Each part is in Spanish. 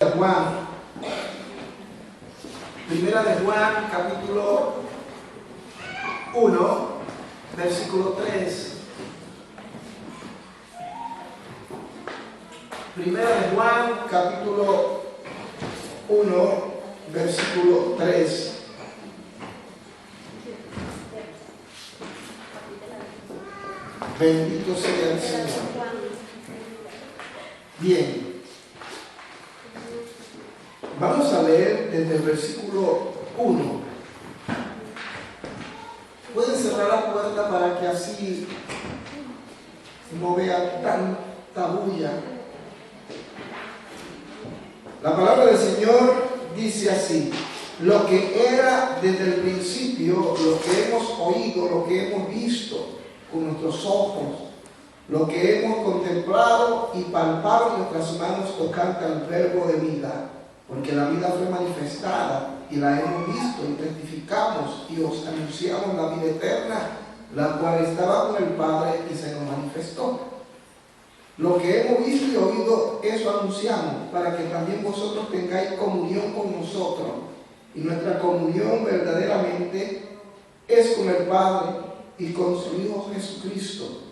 Juan, Primera de Juan, capítulo 1, versículo 3. Primera de Juan, capítulo 1, versículo 3. Bendito sea el Señor. Bien. Vamos a leer desde el versículo 1. Pueden cerrar la puerta para que así no vean tanta bulla. La palabra del Señor dice así: lo que era desde el principio, lo que hemos oído, lo que hemos visto con nuestros ojos, lo que hemos contemplado y palpado en nuestras manos tocante al verbo de vida. Porque la vida fue manifestada y la hemos visto y testificamos y os anunciamos la vida eterna, la cual estaba con el Padre y se nos manifestó. Lo que hemos visto y oído, eso anunciamos, para que también vosotros tengáis comunión con nosotros. Y nuestra comunión verdaderamente es con el Padre y con su Hijo Jesucristo.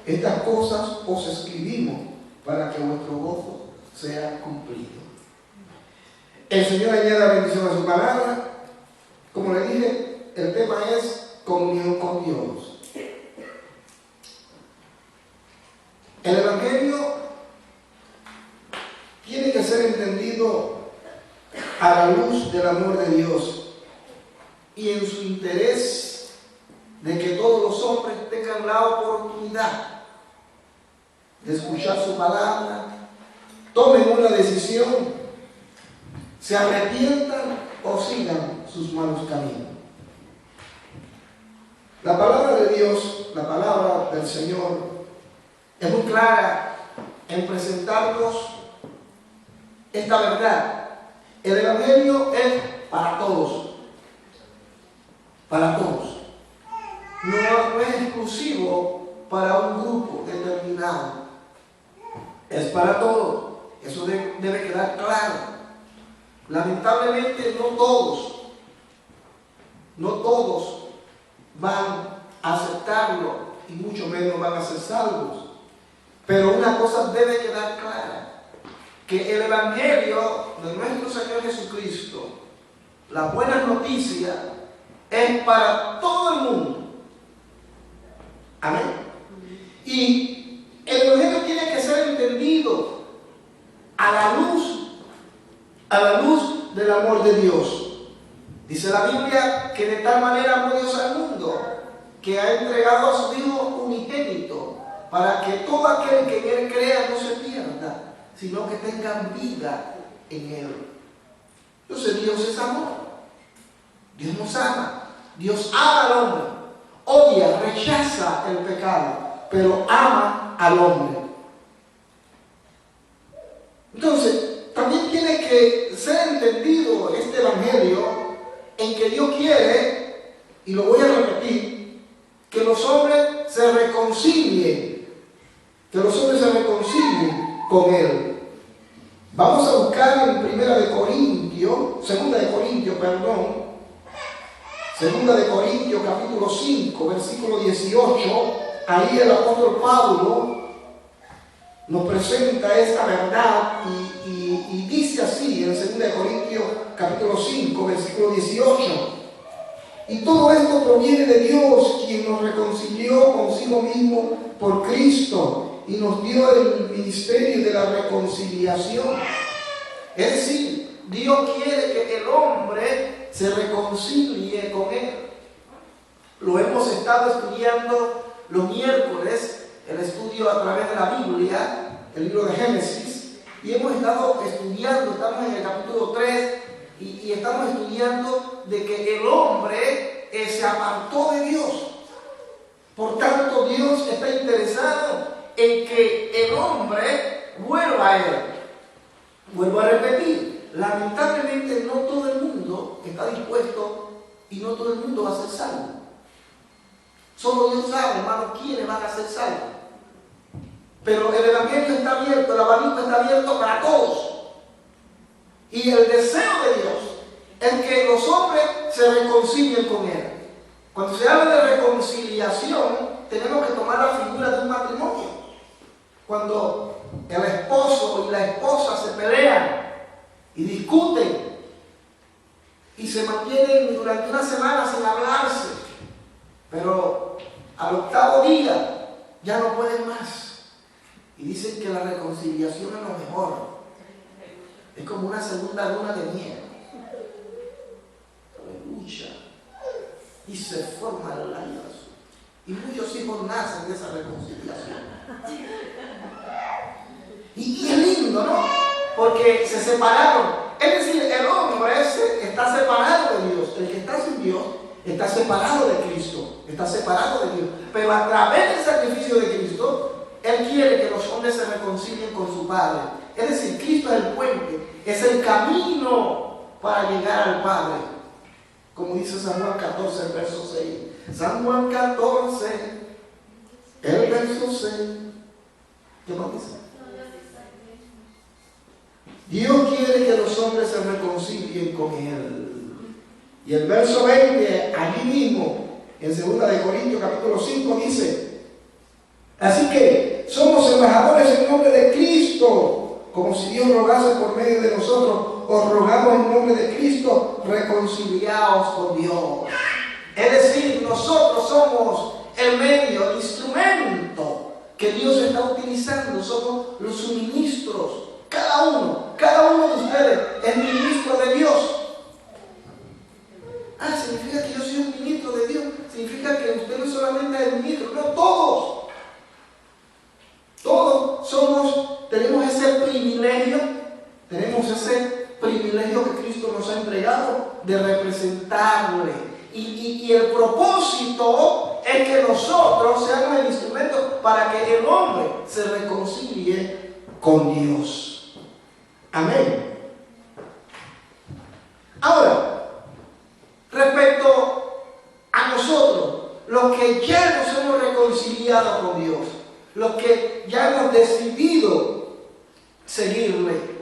Estas cosas os escribimos para que vuestro gozo sea cumplido. El Señor añada bendición a su palabra. Como le dije, el tema es comunión con Dios. El Evangelio tiene que ser entendido a la luz del amor de Dios y en su interés de que todos los hombres tengan la oportunidad de escuchar su palabra, tomen una decisión, se arrepientan o sigan sus malos caminos. La palabra de Dios, la palabra del Señor, es muy clara en presentarnos esta verdad. El Evangelio es para todos. Para todos. No es exclusivo para un grupo determinado. Es para todos. Eso debe quedar claro. Lamentablemente no todos van a aceptarlo y mucho menos van a ser salvos. Pero una cosa debe quedar clara, que el Evangelio de nuestro Señor Jesucristo, la buena noticia, es para todo el mundo. Amén. Y el Evangelio tiene que ser entendido a la luz del amor de Dios. Dice la Biblia que de tal manera amó Dios al mundo que ha entregado a su Hijo unigénito para que todo aquel que en Él crea no se pierda, sino que tenga vida en Él. Entonces Dios es amor. Dios nos ama. Dios ama al hombre. Odia, rechaza el pecado, pero ama al hombre. Entonces, también tiene que ser entendido este Evangelio en que Dios quiere, y lo voy a repetir, que los hombres se reconcilien, con Él. Vamos a buscar en Segunda de Corintios capítulo 5, versículo 18, ahí el apóstol Pablo nos presenta esta verdad y dice así en 2 Corintios capítulo 5, versículo 18. Y todo esto proviene de Dios, quien nos reconcilió consigo mismo por Cristo y nos dio el ministerio de la reconciliación. Es decir, Dios quiere que el hombre se reconcilie con Él. Lo hemos estado estudiando los miércoles, el estudio a través de la Biblia, el libro de Génesis, y hemos estado estudiando, estamos en el capítulo 3, y estamos estudiando de que el hombre se apartó de Dios. Por tanto, Dios está interesado en que el hombre vuelva a Él. Vuelvo a repetir, lamentablemente no todo el mundo está dispuesto y no todo el mundo va a ser salvo. Solo Dios sabe, hermano, quiénes van a ser salvos. Pero el Evangelio está abierto, el abanico está abierto para todos. Y el deseo de Dios es que los hombres se reconcilien con Él. Cuando se habla de reconciliación, tenemos que tomar la figura de un matrimonio. Cuando el esposo y la esposa se pelean y discuten y se mantienen durante una semana sin hablarse, pero al octavo día ya no pueden más. Y dicen que la reconciliación es lo mejor. Es como una segunda luna de miel. Aleluya. Y se forma el lazo. Y muchos hijos nacen de esa reconciliación. Y es lindo, ¿no? Porque se separaron. Es decir, el hombre está separado de Dios. El que está sin Dios está separado de Cristo. Está separado de Dios. Pero a través del sacrificio de Cristo, Él quiere que los hombres se reconcilien con su Padre. Es decir, Cristo es el puente, es el camino para llegar al Padre. Como dice San Juan 14, el verso 6. San Juan 14, el verso 6. ¿Qué más dice? Dios quiere que los hombres se reconcilien con Él. Y el verso 20, allí mismo, en 2 de Corintios capítulo 5, dice: así que somos embajadores en nombre de Cristo, como si Dios rogase por medio de nosotros. Os rogamos en nombre de Cristo, reconciliaos con Dios. Es decir, nosotros somos el medio, el instrumento que Dios está utilizando. Somos los suministros. Cada uno de ustedes es ministro de Dios. Significa que yo soy un ministro de Dios. Significa que usted no solamente es el ministro, no, todos. Todos tenemos ese privilegio que Cristo nos ha entregado de representarle. Y el propósito es que nosotros seamos el instrumento para que el hombre se reconcilie con Dios. Amén. Ahora, respecto a nosotros, los que ya nos hemos reconciliado con Dios, los que ya hemos decidido seguirle,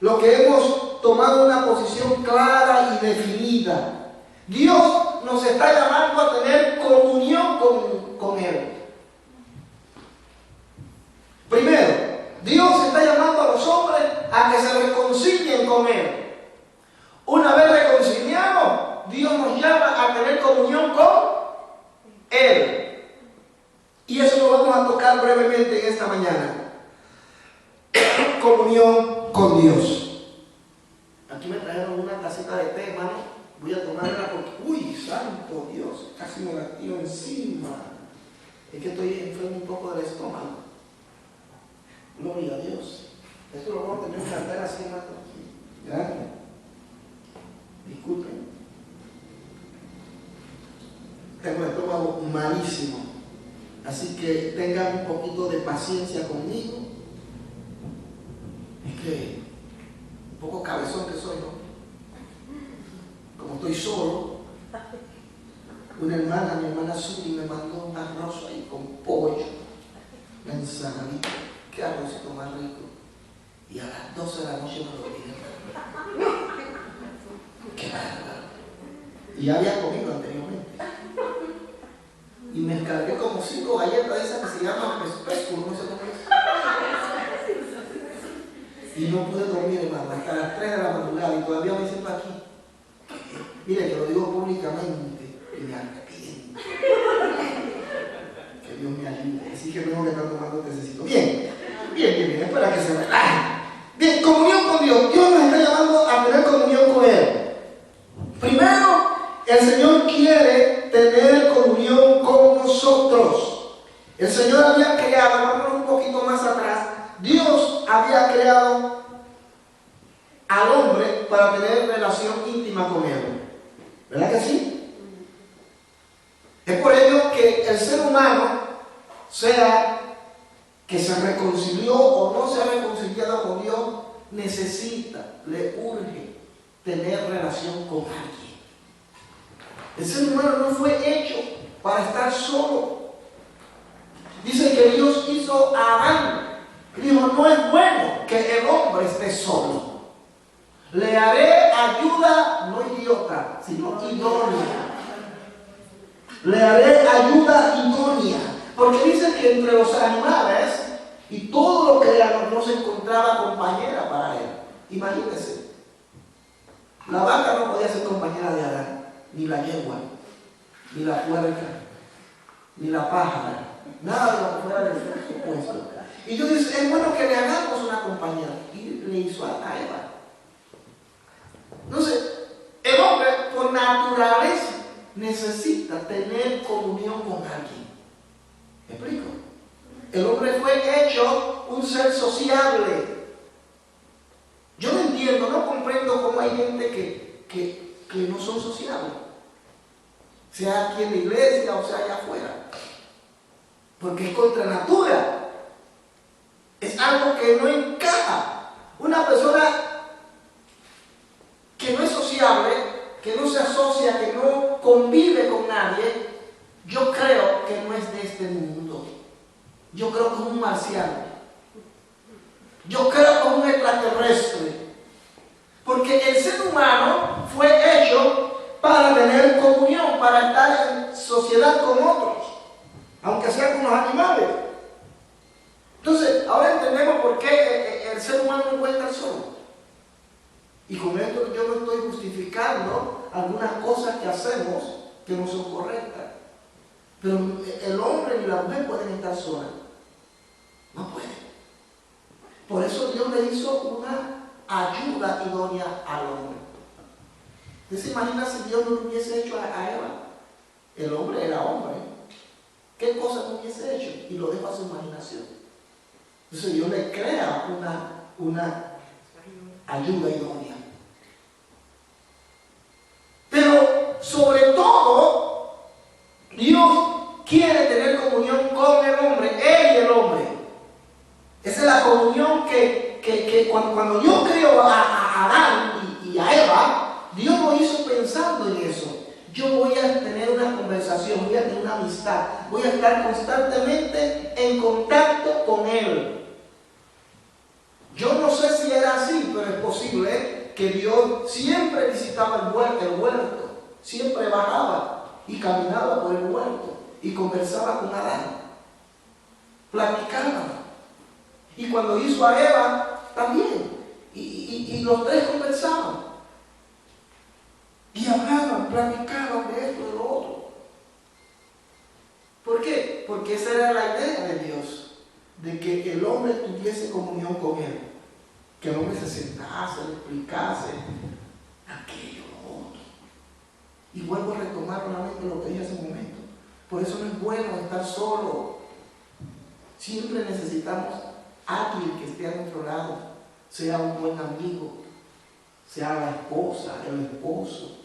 los que hemos tomado una posición clara y definida, Dios nos está llamando a tener comunión con Él. Primero, Dios está llamando a los hombres a que se reconcilien con Él. Una vez reconciliados, Dios nos llama a tener comunión con Él. Y eso lo vamos a tocar brevemente en esta mañana. Comunión con Dios. Aquí me trajeron una tacita de té, hermano. Voy a tomarla porque, uy, santo Dios, casi me la tiro encima. Es que estoy enfermo un poco del estómago. Gloria a Dios. Esto lo vamos a tener que cantar así, hermano. Gracias. Disculpen. Tengo el estómago malísimo. Así que tengan un poquito de paciencia conmigo. Es que un poco cabezón que soy, ¿no? Como estoy solo, mi hermana Suri me mandó un arroz ahí con pollo, una ensaladita. Qué arrocito más rico. Y a las 12 de la noche me lo dije. Qué bárbaro. Y ya había comido anteriormente. Y me descargué como 5 galletas de esas que se llaman pesco, no sé cómo es. Y no pude dormir, hermano, hasta las 3 de la madrugada y todavía me siento aquí. Mire, que lo digo públicamente y me arrepiento. Que Dios me ayude. Así que tengo que estar tomando tececito. Bien, es para que se relajen. Bien, comunión con Dios. Dios nos está llamando a tener comunión con Él. Primero, el Señor quiere tener comunión con nosotros. El Señor había creado, vámonos un poquito más atrás, Dios había creado al hombre para tener relación íntima con Él. ¿Verdad que sí? Es por ello que el ser humano, sea que se reconcilió o no se ha reconciliado con Dios, necesita, le urge tener relación con alguien. El ser humano no fue hecho para estar solo. Dice que Dios hizo a Adán. Dijo, no es bueno que el hombre esté solo. Le haré ayuda, no idiota, sino idónea. Le haré ayuda idónea. Porque dice que entre los animales y todo lo que no se encontraba compañera para él. Imagínense. La vaca no podía ser compañera de Adán, ni la yegua, ni la puerca, ni la pájara, nada de lo que fuera del sexo opuesto. Y Dios dice, es bueno que le hagamos una compañera. Y le hizo a Eva. Entonces, el hombre por naturaleza necesita tener comunión con alguien. ¿Me explico? El hombre fue hecho un ser sociable. Yo no entiendo, no comprendo cómo hay gente que no son sociables. Sea aquí en la iglesia o sea allá afuera. Porque es contra natura. Es algo que no encaja. Una persona que no es sociable, que no se asocia, que no convive con nadie, yo creo que no es de este mundo. Yo creo que es un marciano. Yo creo que es un extraterrestre. Porque el ser humano fue hecho para tener comunión, para estar en sociedad con otros, aunque sea con los animales. Entonces, ahora entendemos por qué el ser humano no puede estar solo. Y con esto yo no estoy justificando algunas cosas que hacemos que no son correctas. Pero el hombre y la mujer pueden estar solas. No pueden. Por eso Dios le hizo una ayuda idónea al hombre. ¿Usted se imagina si Dios no lo hubiese hecho a Eva? El hombre era hombre. ¿Qué cosa no hubiese hecho? Y lo deja a su imaginación. Entonces Dios le crea una ayuda idónea. Pero sobre todo, Dios quiere tener comunión con el hombre, él y el hombre. Esa es la comunión que cuando Dios creó a Adán y a Eva, Dios lo hizo pensando en eso. Yo voy a tener una conversación, voy a tener una amistad, voy a estar constantemente en contacto con él. Yo no sé si era así, pero es posible que Dios siempre visitaba el huerto, siempre bajaba y caminaba por el huerto y conversaba con Adán, platicaba. Y cuando hizo a Eva, también. Y los tres conversaban. Y hablaban, platicaban de esto, de lo otro. ¿Por qué? Porque esa era la idea de Dios, de que el hombre tuviese comunión con él. Que el hombre se sentase, le explicase aquello, lo otro. Y vuelvo a retomar nuevamente lo que dije hace un momento. Por eso no es bueno estar solo. Siempre necesitamos alguien que esté a nuestro lado, sea un buen amigo, sea la esposa, el esposo.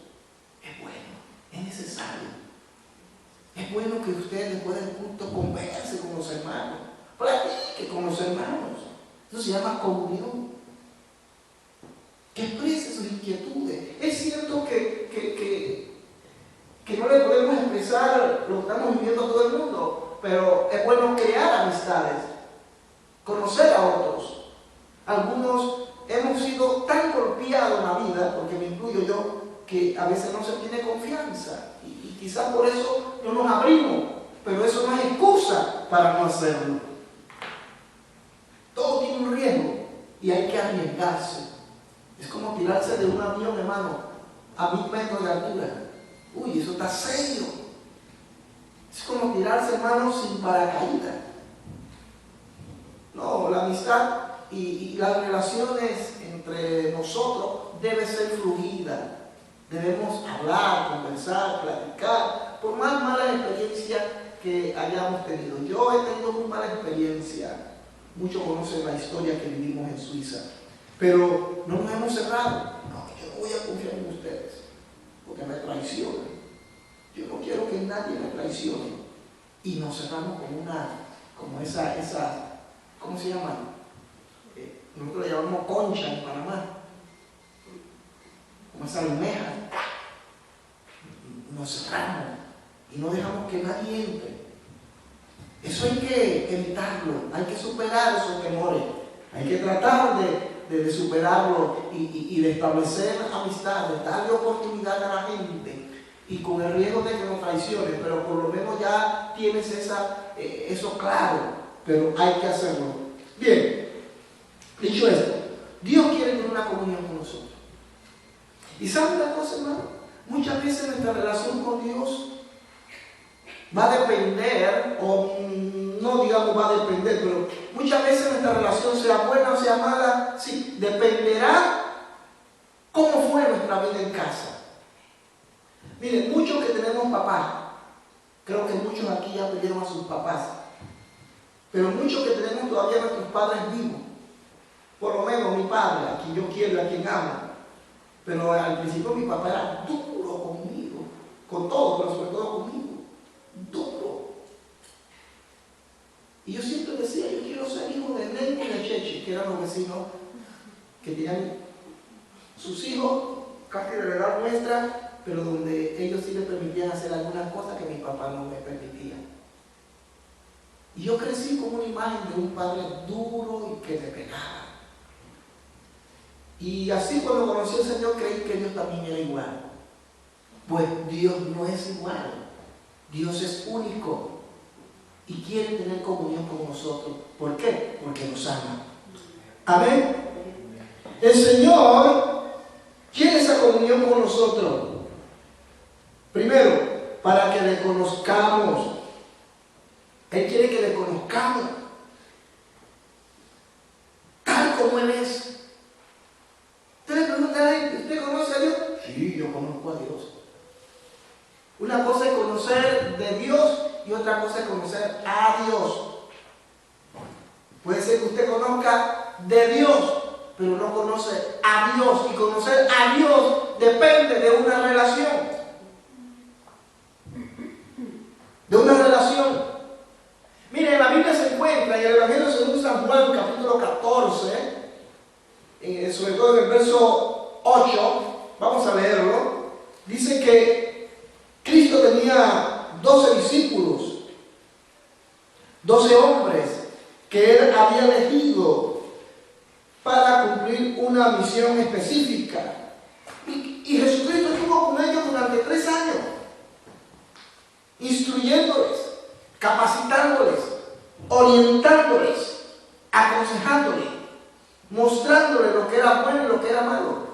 Es bueno, es necesario. Es bueno que usted después del culto converse con los hermanos, platique con los hermanos. Eso se llama comunión. Que exprese sus inquietudes. Es cierto que no le podemos expresar lo que estamos viviendo a todo el mundo, pero es bueno crear amistades, conocer a otros. Algunos hemos sido tan golpeados en la vida, porque me incluyo yo, que a veces no se tiene confianza y quizás por eso no nos abrimos, pero eso no es excusa para no hacerlo. Todo tiene un riesgo y hay que arriesgarse. Es como tirarse de un avión, hermano, a 1000 metros de altura. Uy, eso está serio. Es como tirarse, hermano, sin paracaídas. No, la amistad y las relaciones entre nosotros debe ser fluida. Debemos hablar, conversar, platicar, por más malas experiencias que hayamos tenido. Yo he tenido muy mala experiencia. Muchos conocen la historia que vivimos en Suiza. Pero no nos hemos cerrado. No, yo no voy a confiar en ustedes, porque me traicionan. Yo no quiero que nadie me traicione. Y nos cerramos como esa, ¿cómo se llama? Nosotros le llamamos concha en Panamá. Como esa almeja. Nos cerramos y no dejamos que nadie entre. Eso hay que evitarlo, hay que superar esos temores. Hay que tratar de superarlo y de establecer amistades, darle oportunidad a la gente y con el riesgo de que nos traicione, pero por lo menos ya tienes eso claro, pero hay que hacerlo. Bien, dicho esto, Dios quiere tener una comunión con nosotros. ¿Y saben una cosa, hermano? Muchas veces nuestra relación con Dios va a depender, o no digamos va a depender, pero muchas veces nuestra relación, sea buena o sea mala, sí, dependerá cómo fue nuestra vida en casa. Miren, muchos que tenemos papás, creo que muchos aquí ya perdieron a sus papás, pero muchos que tenemos todavía nuestros padres vivos, por lo menos mi padre, a quien yo quiero y a quien amo, pero al principio mi papá era duro conmigo, con todo, pero sobre todo conmigo, duro. Y yo siempre decía, yo quiero ser hijo de Nengo y de Cheche, que eran los vecinos que tenían sus hijos casi de la edad nuestra, pero donde ellos sí les permitían hacer algunas cosas que mi papá no me permitía. Y yo crecí como una imagen de un padre duro y que me pegaba. Y así cuando conocí al Señor creí que Dios también era igual. Pues Dios no es igual. Dios es único y quiere tener comunión con nosotros. ¿Por qué? Porque nos ama. Amén. El Señor quiere esa comunión con nosotros. Primero, para que le conozcamos. Él quiere que le conozcamos tal como Él es. Usted le pregunta a él, ¿usted conoce a Dios? Sí, yo conozco a Dios. Una cosa es conocer de Dios y otra cosa es conocer a Dios. Puede ser que usted conozca de Dios, pero no conoce a Dios. Y conocer a Dios depende de una relación. De una relación. Mire, en la Biblia se encuentra, en el Evangelio según San Juan, capítulo 14, sobre todo en el verso 8, vamos a leerlo, dice que Cristo tenía 12 discípulos, 12 hombres que Él había elegido para cumplir una misión específica. Y Jesucristo estuvo con ellos durante 3 años, instruyéndoles, capacitándoles, orientándoles, aconsejándoles, mostrándoles lo que era bueno y lo que era malo.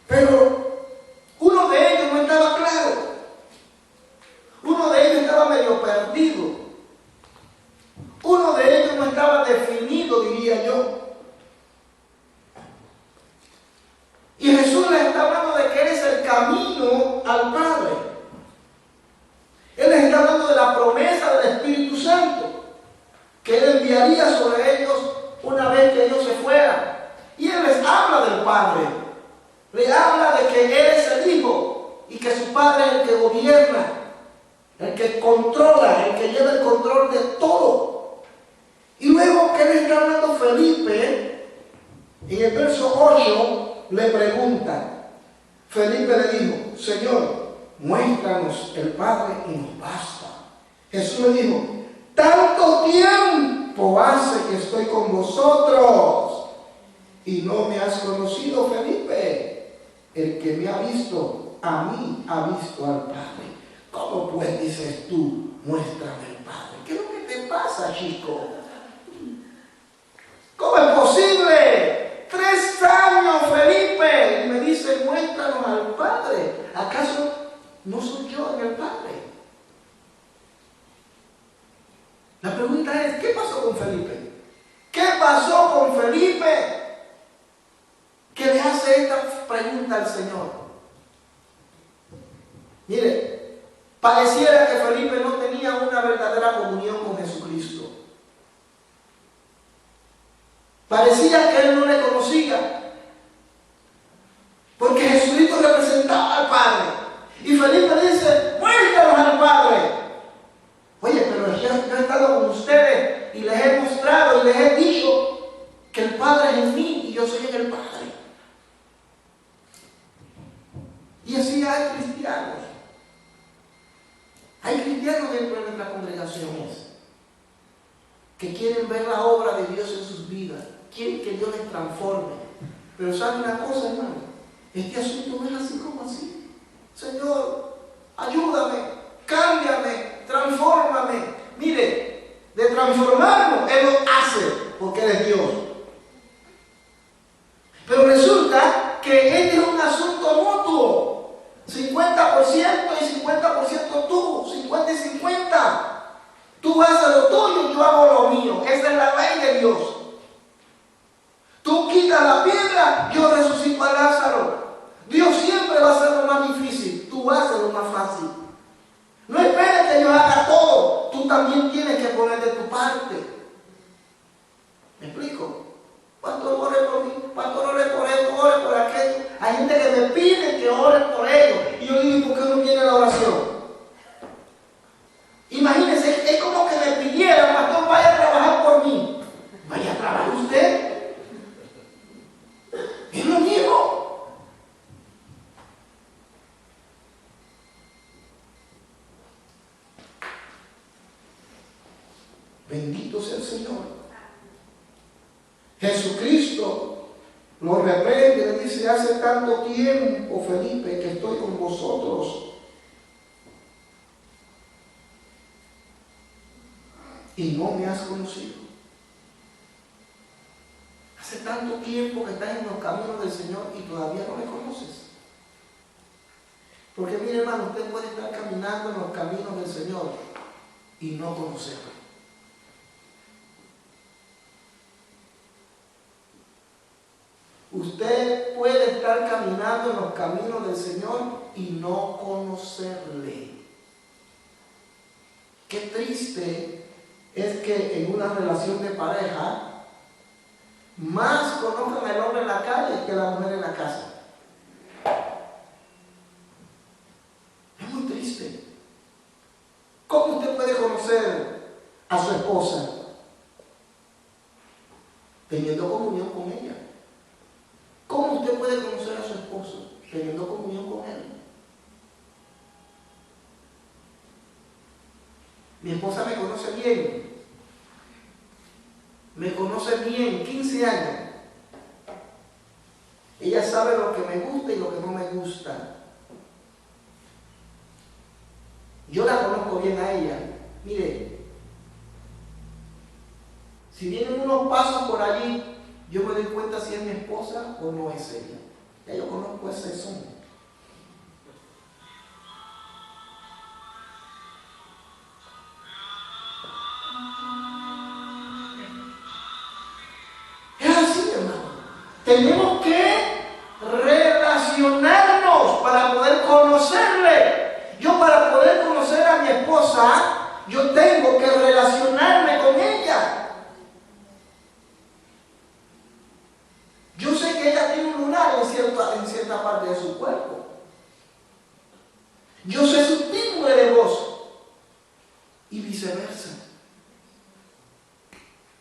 Pero uno de ellos no estaba claro. Uno de ellos estaba medio perdido. Uno de ellos no estaba definido, diría yo. Y Jesús les está hablando de que Él es el camino al Padre. Él les está hablando de la promesa del Espíritu Santo, que Él enviaría sobre ellos una vez que ellos se fueran. Y Él les habla del Padre. Le habla de que Él es el Hijo y que su Padre es el que gobierna, el que controla, el que lleva el control de todo. Y luego que Él está hablando Felipe, en el verso 8 le pregunta. Felipe le dijo, Señor, muéstranos el Padre y nos basta. Jesús le dijo, tanto tiempo hace que estoy con vosotros y no me has conocido, Felipe. El que me ha visto, a mí ha visto al Padre. ¿Cómo pues dices tú, muéstrame el Padre? ¿Qué es lo que te pasa, chico? ¿Cómo es posible? 3 años, Felipe, y me dice, muéstranos al Padre. ¿Acaso no soy yo en el Padre? La pregunta es, ¿qué pasó con Felipe? ¿Qué pasó con Felipe? Que le hace esta pregunta al Señor. Mire, pareciera que Felipe no tenía una verdadera comunión con Jesucristo. Parecía que él no le conocía, porque Jesucristo representaba al Padre. Y Felipe dice, muéstranos al Padre. Oye, pero yo he estado con ustedes y les he mostrado y les he dicho que el Padre es en mí y yo soy en el Padre. Y así hay cristianos. Hay cristianos dentro de nuestras congregaciones que quieren ver la obra de Dios en sus vidas, quieren que Dios les transforme. Pero ¿saben una cosa, hermano? Este asunto no es así como así. Señor, ayúdame, cámbiame, transfórmame. Mire, de transformarnos, Él lo hace porque Él es Dios. Pero resulta que este es un asunto mutuo. 50% y 50% tú, 50 y 50. Tú haces lo tuyo y yo hago lo mío. Esa es la ley de Dios. Tú quitas la piedra, yo resucito a Lázaro. Dios siempre va a hacer lo más difícil. Tú haces lo más fácil. No esperes que yo haga todo. Tú también tienes que poner de tu parte. ¿Me explico? Pastor, ore por mí. Pastor, ore por esto, ore por aquello. Hay gente que me pide que ore por ellos. Y yo digo, ¿por qué no viene la oración? Imagínense, es como que me pidiera, pastor, vaya a trabajar por mí. Vaya a trabajar usted. Es lo mismo. Bendito sea el Señor. Jesucristo lo reprende, le dice, hace tanto tiempo, Felipe, que estoy con vosotros y no me has conocido. Hace tanto tiempo que estás en los caminos del Señor y todavía no me conoces. Porque mire, hermano, usted puede estar caminando en los caminos del Señor y no conocerlo. Usted puede estar caminando en los caminos del Señor y no conocerle. Qué triste es que en una relación de pareja más conozcan al hombre en la calle que a la mujer en la casa. Es muy triste. ¿Cómo usted puede conocer a su esposa? Teniendo comunión con ella. ¿Cómo usted puede conocer a su esposo? Teniendo comunión con él. Mi esposa me conoce bien. Me conoce bien, 15 años. Ella sabe lo que me gusta y lo que no me gusta. Yo la conozco bien a ella. Mire, si vienen unos pasos por allí, yo me doy cuenta si es mi esposa o no es ella. Ya yo conozco ese son. Es así, hermano. Tenemos que relacionarnos para poder conocerle. Yo, para poder conocer a mi esposa, yo tengo que relacionarme con ella. Yo sé que ella tiene un lunar en cierta parte de su cuerpo. Yo sé su timbre de voz. Y viceversa.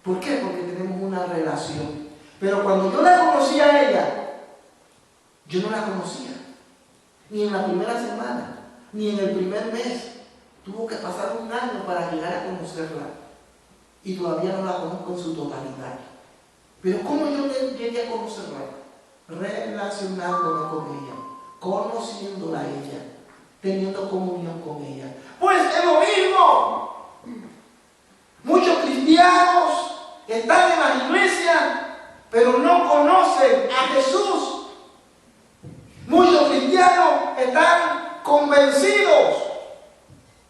¿Por qué? Porque tenemos una relación. Pero cuando yo la conocí a ella, yo no la conocía. Ni en la primera semana, ni en el primer mes. Tuvo que pasar un año para llegar a conocerla. Y todavía no la conozco en su totalidad. Pero ¿cómo yo llegué a conocerla? Relacionándome con ella, conociéndola a ella, teniendo comunión con ella. Pues es lo mismo. Muchos cristianos están en las iglesias, pero no conocen a Jesús. Muchos cristianos están convencidos,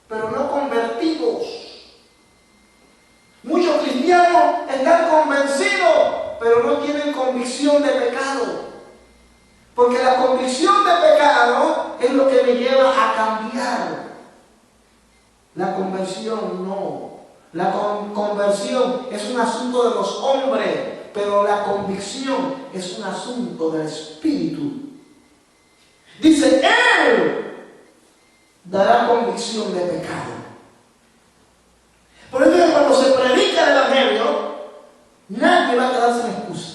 pero no convertidos. Muchos cristianos están convencidos, pero no tienen convicción de pecado. Porque la convicción de pecado es lo que me lleva a cambiar. La conversión no. La conversión es un asunto de los hombres, pero la convicción es un asunto del Espíritu. Dice, Él dará convicción de pecado. Por eso cuando se predica el Evangelio, nadie va a quedar sin excusa.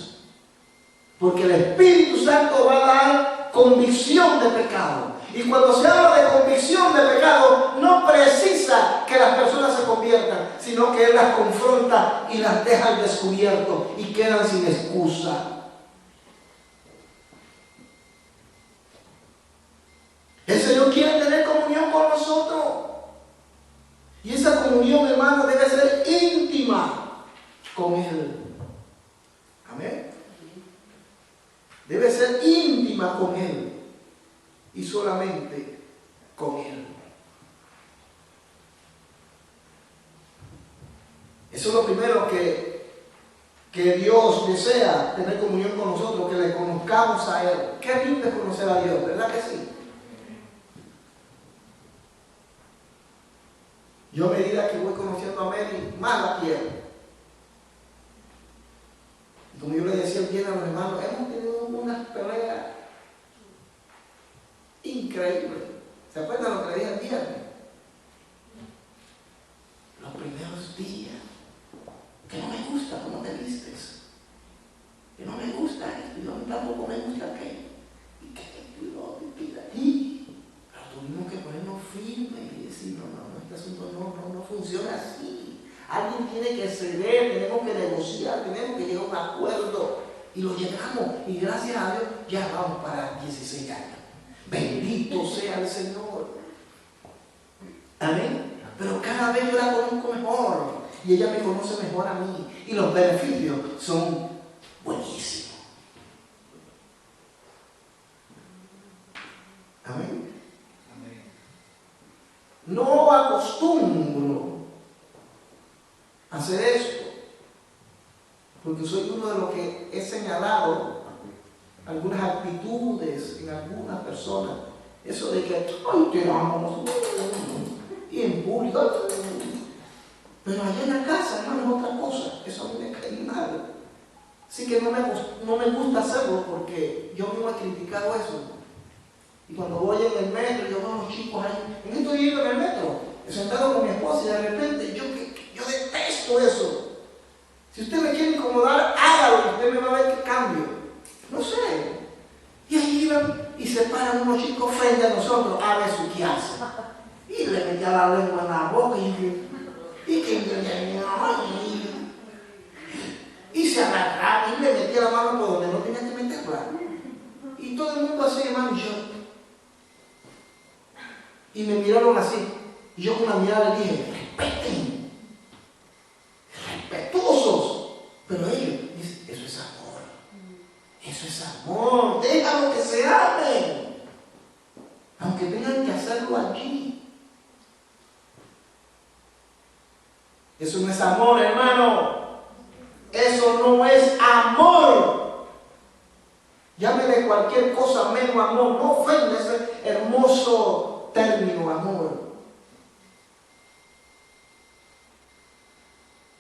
Porque el Espíritu Santo va a dar convicción de pecado. Y cuando se habla de convicción de pecado, no precisa que las personas se conviertan, sino que Él las confronta y las deja al descubierto y quedan sin excusa. El Señor quiere tener comunión con nosotros. Y esa comunión, hermano, debe ser íntima con Él. Amén. Debe ser íntima con Él. Y solamente con Él. Eso es lo primero que Dios desea, tener comunión con nosotros, que le conozcamos a Él. Qué lindo es conocer a Dios, ¿verdad que sí? Yo a medida que voy conociendo a Mary, más la quiero. Y como yo le decía el viernes a los hermanos, hemos tenido unas peleas increíbles. ¿Se acuerdan lo que le dije el viernes? Los primeros días, que no me gusta cómo te vistes, que no me gusta esto, y yo tampoco me gusta aquello, y que pero tuvimos que ponernos firmes y decir, no, este asunto no funciona así. Alguien tiene que ceder, tenemos que negociar, tenemos que llegar a un acuerdo, y lo llegamos, y gracias a Dios ya vamos para 16 años. Bendito sea el Señor. Amén. Pero cada vez yo la conozco mejor y ella me conoce mejor a mí y los beneficios son buenísimos. Amén. No acostumbro a hacer esto porque soy uno de los que he señalado algunas actitudes en algunas personas. Eso de que, ay, te amo, y en público, pero allá en la casa, hermano, es otra cosa. Eso a mí me cae mal. Así que no me gusta hacerlo porque yo mismo he criticado eso. Y cuando voy en el metro, yo veo a los chicos ahí, ¿en qué estoy yendo en el metro? Sentado con mi esposa y de repente, yo detesto eso. Si usted me quiere incomodar, hágalo, usted me va a ver qué cambio. No sé. Y ahí iban y se paran unos chicos frente a nosotros a ver su qué hace. Y le metía la lengua en la boca y se agarraba y le metía la mano por donde no tenía que meterla. Y todo el mundo así, hermano, y me miraron así. Y yo con una mirada le dije, respeten, respetuosos. Pero ellos dicen, eso es amor. Eso es amor. Déjalo que se amen. Aunque tengan que hacerlo allí. Eso no es amor, hermano. Eso no es amor. Llámele cualquier cosa menos amor. No ofenda ese hermoso término, amor.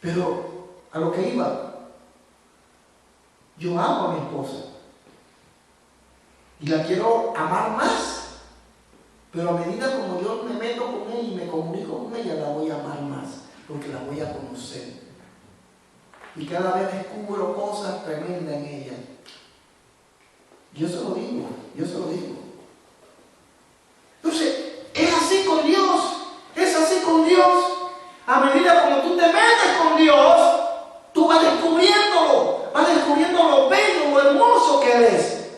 Pero a lo que iba, yo amo a mi esposa y la quiero amar más. Pero a medida como yo me meto con ella y me comunico con ella, la voy a amar más, porque la voy a conocer. Y cada vez descubro cosas tremendas en ella. Yo se lo digo. Entonces, es así con Dios. A medida como tú te metes con Dios, tú vas descubriendo lo bello, lo hermoso que eres.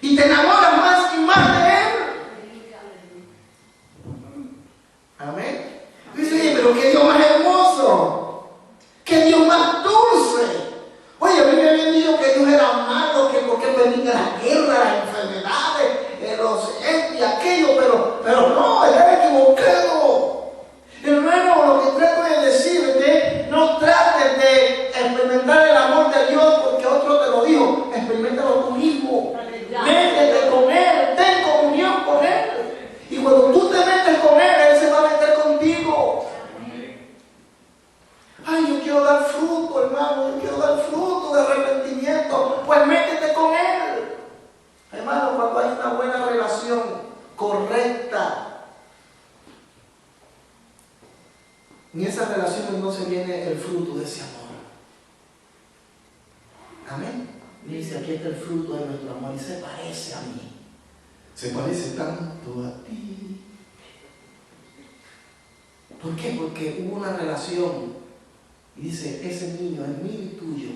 Y te enamoras más y más de Él. Amén. Dice, pero qué Dios más hermoso, qué Dios más dulce. Oye, a mí me habían dicho que Dios era malo, que porque venía la guerra, las enfermedades, esto y aquello, pero no, era equivocado. Hermano, lo que trato de decirte, no trates de experimentar el amor de Dios porque otro te lo dijo, experimentalo tú mismo. Métete con Él, ten comunión con Él. Y cuando tú te metes con Él, Él se va a meter contigo. Ay, yo quiero dar fruto, hermano, yo quiero dar fruto de arrepentimiento. Pues métete con Él. Hermano, cuando hay una buena relación correcta, en esa relación entonces viene el fruto de ese amor. Amén. Y dice, aquí está el fruto de nuestro amor y se parece a mí. se parece tanto a ti. ¿Por qué? Porque hubo una relación. Y dice, ese niño es mío y tuyo,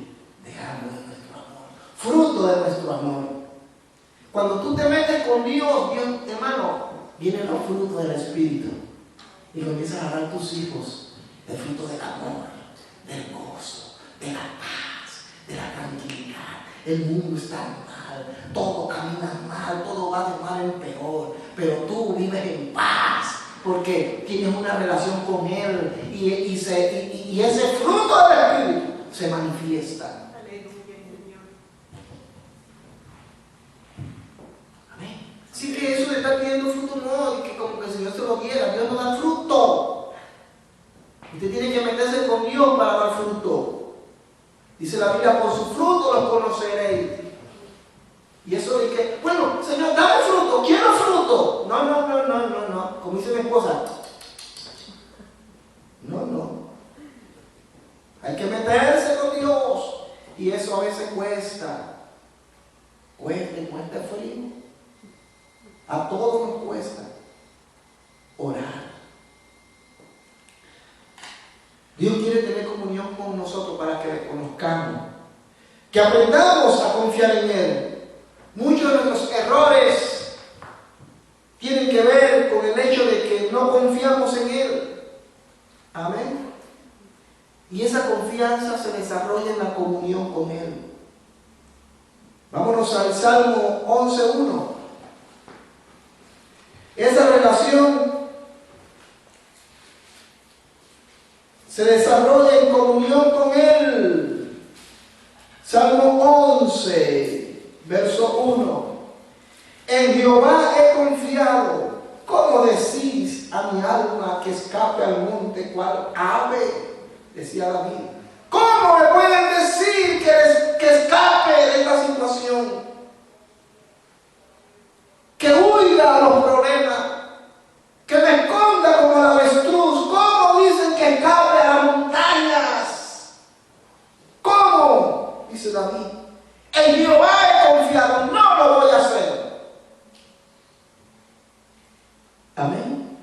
dejamos de nuestro amor, fruto de nuestro amor. Cuando tú te metes con Dios, hermano, vienen los frutos del Espíritu. Y comienzas a dar a tus hijos el fruto del amor, del gozo, de la paz, de la tranquilidad. El mundo está mal, todo camina mal, todo va de mal en peor, pero tú vives en paz porque tienes una relación con Él y ese fruto del Espíritu se manifiesta. Así que eso de estar pidiendo fruto no, y que como que el Señor se lo diera, Dios no da fruto. Usted tiene que meterse con Dios para dar fruto. Dice la Biblia, por su fruto los conoceréis. Y eso de que, bueno, Señor, dame fruto, quiero fruto. No. Como dice mi esposa, no. Hay que meterse con Dios. Y eso a veces cuesta. Cuesta frío. A todos nos cuesta orar. Dios quiere tener comunión con nosotros para que le conozcamos, que aprendamos a confiar en Él. Muchos de nuestros errores tienen que ver con el hecho de que no confiamos en Él. Amén. Y esa confianza se desarrolla en la comunión con Él. Vámonos al Salmo 11:1. Esa relación se desarrolla en comunión con Él. Salmo 11, verso 1. En Jehová he confiado. ¿Cómo decís a mi alma que escape al monte cual ave? Decía David. ¿Cómo me pueden decir que escape de esta situación? Que huya a los problemas, que me esconda como el avestruz. ¿Cómo dicen que escape a las montañas? ¿Cómo? Dice David. En Jehová he confiado, no lo voy a hacer. Amén.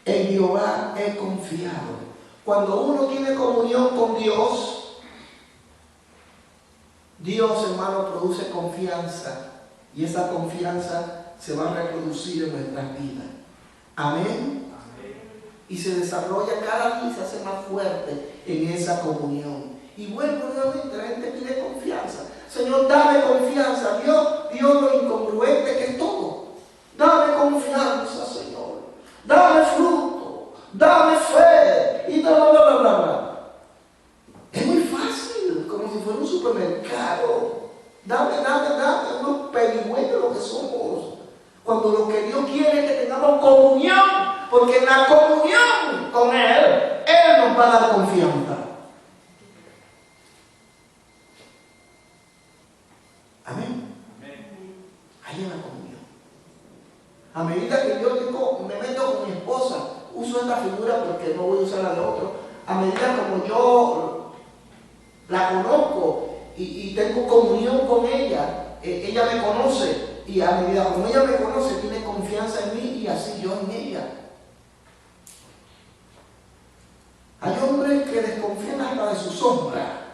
En Jehová he confiado. Cuando uno tiene comunión con Dios, Dios, hermano, produce confianza. Y esa confianza se va a reproducir en nuestras vidas. Amén. Y se desarrolla cada día, se hace más fuerte en esa comunión. Y vuelvo nuevamente, la gente pide confianza. Señor, dame confianza. Dios lo incongruente que es todo. Dame confianza, Señor. Dame fruto. Dame fe. Y bla. Es muy fácil, como si fuera un supermercado. Dame unos pedigüeños lo que somos. Cuando lo que Dios quiere es que tengamos comunión, porque en la comunión con Él nos va a dar confianza. Amén. Ahí en la comunión. A medida que yo me meto con mi esposa, uso esta figura porque no voy a usar la de otro. A medida como yo la conozco y tengo comunión con ella, ella me conoce, y a medida como ella me conoce, tiene confianza en mí y así yo en ella. Hay hombres que desconfían hasta de su sombra,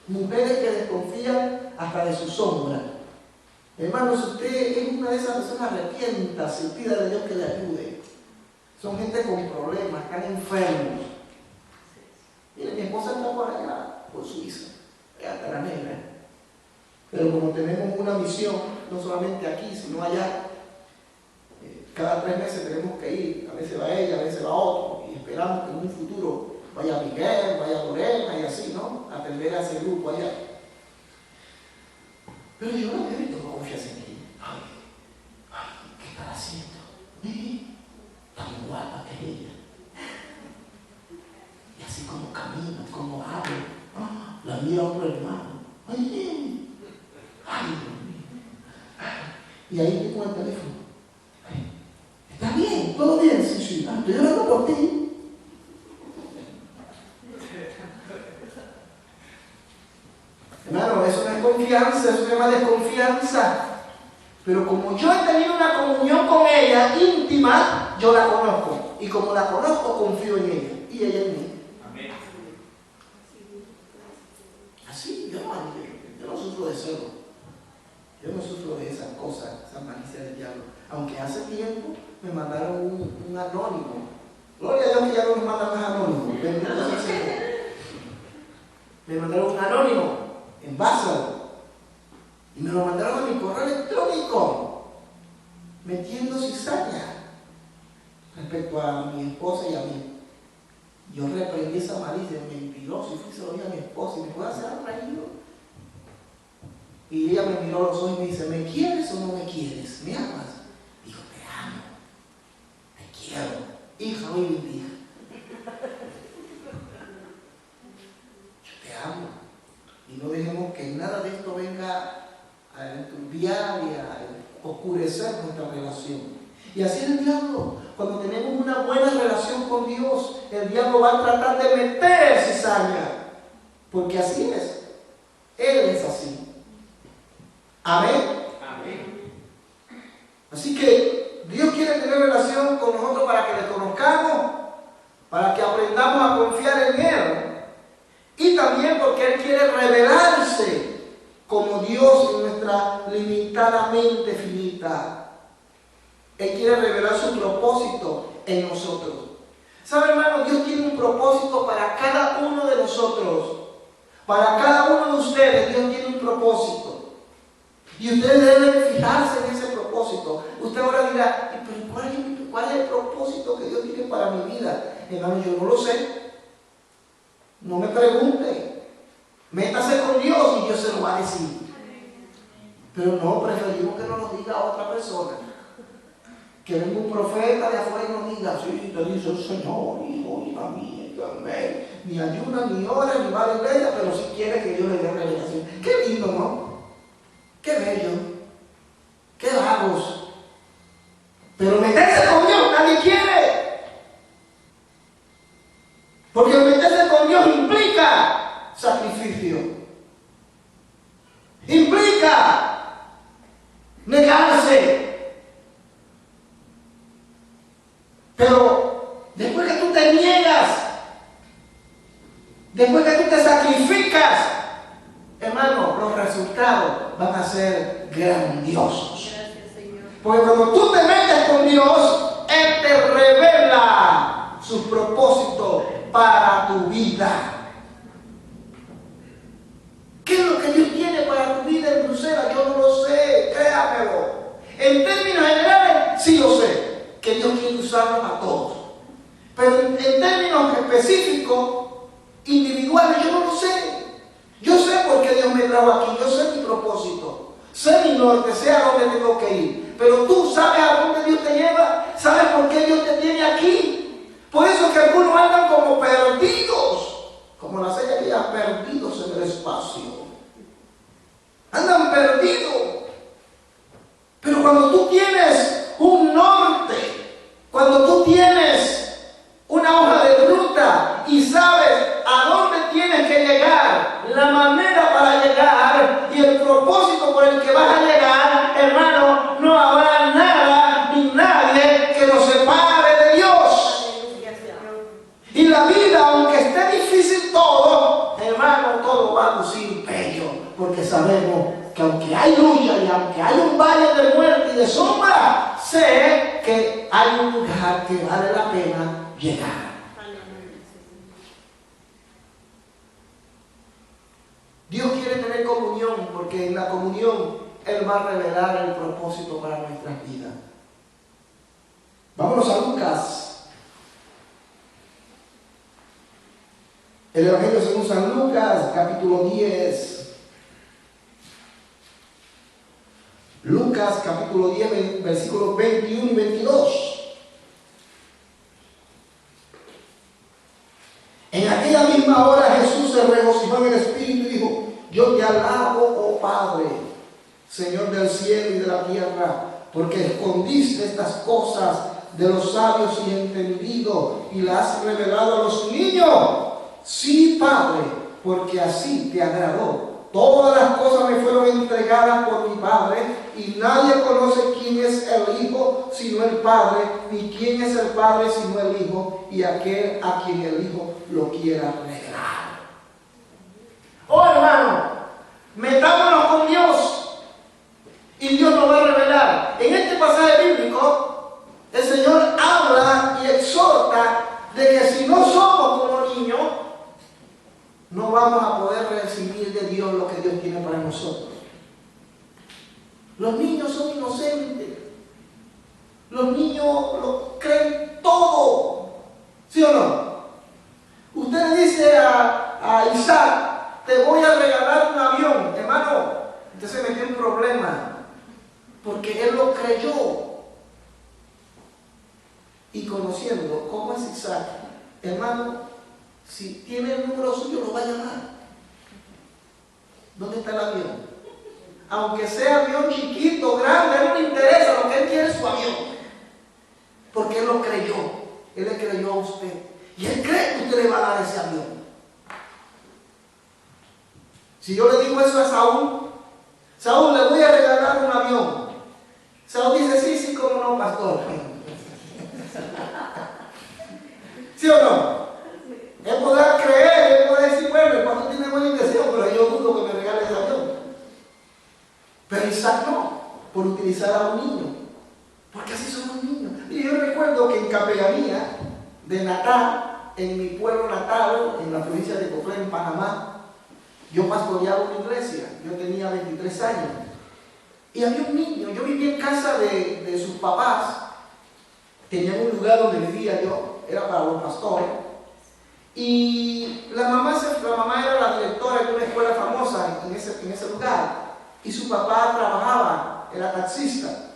mujeres que desconfían hasta de su sombra. Hermanos, si usted es una de esas personas, arrepiéntase y pídale a Dios que le ayude. Son gente con problemas, están enfermos. Mire, mi esposa está por allá, por Suiza, hasta la negra. Pero como tenemos una misión, no solamente aquí, sino allá, cada 3 meses tenemos que ir. A veces va ella, a veces va otro, y esperamos que en un futuro vaya Miguel, vaya Lorena y así, ¿no? Atender a ese grupo allá. Pero yo no he visto confianza en ella. Ay, ¿qué está haciendo? Tan guapa que ella. Y así como camina, como habla, la mira a otro hermano. Ay, y ahí te con el teléfono. ¿Está bien? ¿Todo bien? Sí. Estoy llorando por ti. Hermano, eso no es confianza, eso se llama desconfianza. Pero como yo he tenido una comunión con ella íntima, yo la conozco. Y como la conozco, confío en ella. Y ella en mí. Amén. Así, yo no sufro de celo. Yo no sufro de esas cosas, esas malicias del diablo. Aunque hace tiempo me mandaron un anónimo. Gloria a Dios que ya no me mandan más anónimos. Bendito sea el Señor. Me mandaron un anónimo en Bázaro. Y me lo mandaron a mi correo electrónico, metiendo cizaña respecto a mi esposa y a mí. Yo reprendí esa malicia, mentiroso, y fui y se lo dije a mi esposa, y me puede hacer reído. Y ella me miró a los ojos y me dice, ¿me quieres o no me quieres? ¿Me amas? Digo, te amo, te quiero, hija, hoy mi hija. Yo te amo. Y no dejemos que nada de esto venga a enturbiar y a oscurecer nuestra relación. Y así es el diablo. Cuando tenemos una buena relación con Dios, el diablo va a tratar de meter cizaña. Porque así es. Él es así. Amén. Amén. Así que Dios quiere tener relación con nosotros para que le conozcamos, para que aprendamos a confiar en Él. Y también porque Él quiere revelarse como Dios en nuestra limitadamente finita. Él quiere revelar su propósito en nosotros. ¿Sabe, hermano? Dios tiene un propósito para cada uno de nosotros. Para cada uno de ustedes, Dios tiene un propósito. Y ustedes deben fijarse en ese propósito. Usted ahora dirá, ¿pero cuál es el propósito que Dios tiene para mi vida? Hermano, yo no lo sé. No me pregunte. Métase con Dios y Dios se lo va a decir. Pero no, preferimos que nos lo diga a otra persona. Que venga un profeta de afuera y nos diga, sí, te dice el Señor, hijo, hija mía, amén. Ni ayuna, ni ora, ni va a la iglesia, pero sí quiere que Dios le dé revelación. Qué lindo, ¿no? Qué bello. Qué vagos. Pero meterse con Dios nadie quiere. Porque meterse con Dios implica sacrificio. Implica negarse. Pero después que tú te niegas, después que tú te sacrificas, hermano, los resultados van a ser grandiosos. Porque cuando tú te metes con Dios, Él te revela sus propósitos para tu vida. ¿Qué es lo que Dios tiene para tu vida en Bruselas? Yo no lo sé, créamelo. En términos generales, sí lo sé, que Dios quiere usarnos a todos. Pero en términos específicos, individuales, yo no lo sé. Yo sé por qué Dios me trajo aquí, yo sé mi propósito, sé mi norte, sé a dónde tengo que ir. Pero tú sabes a dónde Dios te lleva, sabes por qué Dios te tiene aquí. Por eso es que algunos andan como perdidos, como las estrellas perdidos en el espacio. Andan perdidos. Pero cuando tú tienes un norte, cuando tú tienes una hoja de ruta y sabes a dónde tienes que llegar, la manera para llegar y el propósito por el que vas a llegar, hermano, no habrá nada ni nadie que nos separe de Dios. Y la vida, aunque esté difícil todo, hermano, todo va a lucir bello, porque sabemos que aunque hay lucha y aunque hay un valle de muerte y de sombra, sé que hay un lugar que vale la pena llegar. Dios quiere tener comunión porque en la comunión Él va a revelar el propósito para nuestras vidas. Vámonos a Lucas. El Evangelio según San Lucas, capítulo 10. Lucas, capítulo 10, versículos 21 y 22. En aquella misma hora Jesús se regocijó en el Espíritu y dijo: yo te alabo, oh Padre, Señor del cielo y de la tierra, porque escondiste estas cosas de los sabios y entendidos y las has revelado a los niños. Sí, Padre, porque así te agradó. Todas las cosas me fueron entregadas por mi Padre, y nadie conoce sino el Padre, ni quién es el Padre sino el Hijo, y aquel a quien el Hijo lo quiera revelar. Oh, hermano, metámonos con Dios y Dios nos va a revelar. En este pasaje bíblico, el Señor habla y exhorta de que si no somos como niños, no vamos a poder recibir de Dios lo que Dios tiene para nosotros. Los niños son inocentes. Los niños lo creen todo. ¿Sí o no? Usted le dice a Isaac, te voy a regalar un avión. Hermano, usted se metió en problema porque él lo creyó. Y conociendo cómo es Isaac, hermano, si tiene el número suyo, lo va a llamar. ¿Dónde está el avión? Aunque sea avión chiquito, grande, a él no le interesa, lo que él quiere es su avión. Porque él lo creyó. Él le creyó a usted. Y él cree que usted le va a dar ese avión. Si yo le digo eso a Saúl, Saúl, le voy a regalar un avión. Saúl dice, sí, cómo no, pastor. ¿Sí o no? Él podrá creer, él puede decir, bueno, el pastor tiene buena intención, pero yo dudo que me regale ese avión. Pero Isaac no, por utilizar a un niño. Porque así son los niños. Y yo recuerdo que en Capellanía de Natal, en mi pueblo natal, en la provincia de Cofré, en Panamá, yo pastoreaba una iglesia. Yo tenía 23 años. Y había un niño, yo vivía en casa de sus papás. Tenían un lugar donde vivía yo, era para los pastores. Y la mamá era la directora de una escuela famosa en ese lugar. Y su papá trabajaba, era taxista.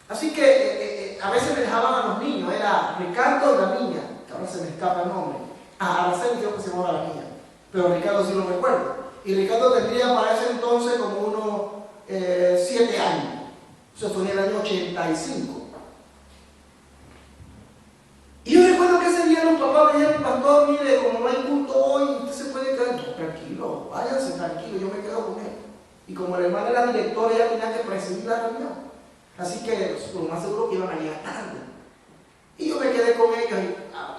Así que a veces me dejaban a los niños, era Ricardo y la niña, que ahora se me escapa el nombre. Araceli creo que se llamaba la niña, pero Ricardo sí lo recuerdo. Y Ricardo tendría para ese entonces como unos 7 años. Eso fue en el año 85. Y yo recuerdo que ese día los papás me dijeron, pastor, mire, como no hay culto hoy, usted se puede quedar. No, tranquilo, váyanse tranquilo, yo me quedo con él. Y como el hermano era director, ella tenía que presidir la reunión. Así que lo más seguro que iban a llegar tarde. Y yo me quedé con ellos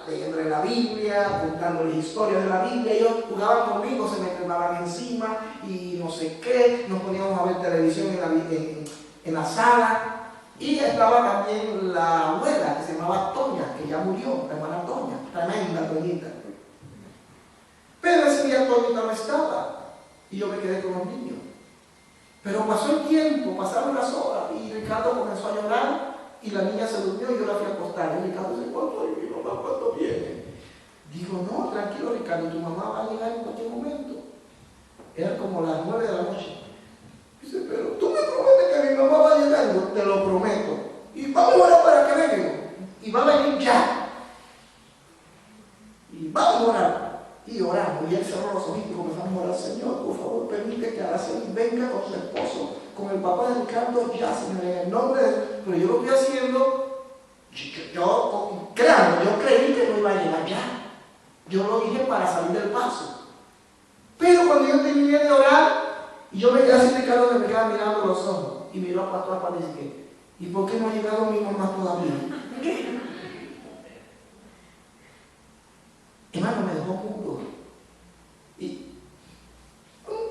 leyéndole la Biblia, contándoles historias de la Biblia. Ellos jugaban conmigo, se me trepaban encima y no sé qué. Nos poníamos a ver televisión en la sala. Y estaba también la abuela, que se llamaba Toña, que ya murió, la hermana Toña, tremenda Toñita. Pero ese día Toñita no estaba. Y yo me quedé con los niños. Pero pasó el tiempo, pasaron las horas y Ricardo comenzó a llorar y la niña se durmió y yo la fui a acostar. Y Ricardo dice, ¿cuándo mi mamá cuándo viene? Digo, no, tranquilo Ricardo, tu mamá va a llegar en cualquier momento. Era como las 9 de la noche. Dice, pero tú me prometes que mi mamá va a llegar. Yo te lo prometo. Y vamos a orar para que venga. Y va a venir ya. Y vamos a orar. Y oramos, y él cerró los ojitos y comenzamos a orar, Señor, por favor, permite que Araceli venga con su esposo, con el papá de Ricardo, ya, Señor, en el nombre de... Pero yo lo estoy haciendo, créanme, yo creí que no iba a llegar ya. Yo lo dije para salir del paso. Pero cuando yo terminé de orar, y yo me quedé así, Ricardo me quedaba mirando los ojos, y miró a pastor para decir, ¿y por qué no ha llegado mi mamá todavía? ¿Qué? Hermano, me dejó mudo. ¿Y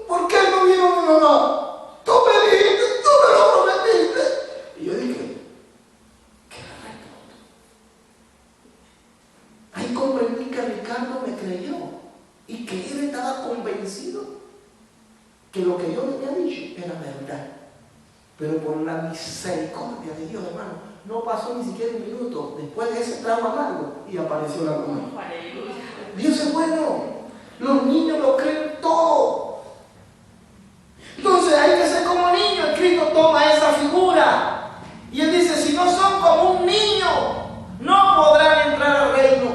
por qué no vino mi mamá? Tú me dijiste, tú me lo prometiste. Y yo dije, ¿qué correcto? Ahí comprendí que Ricardo me creyó y que él estaba convencido que lo que yo le había dicho era verdad. Pero por la misericordia de Dios, hermano, no pasó ni siquiera un minuto después de ese trago amargo y apareció la mamá. Dios es bueno. Los niños lo creen todo. Entonces hay que ser como niños. Cristo toma esa figura y él dice, si no son como un niño, no podrán entrar al reino.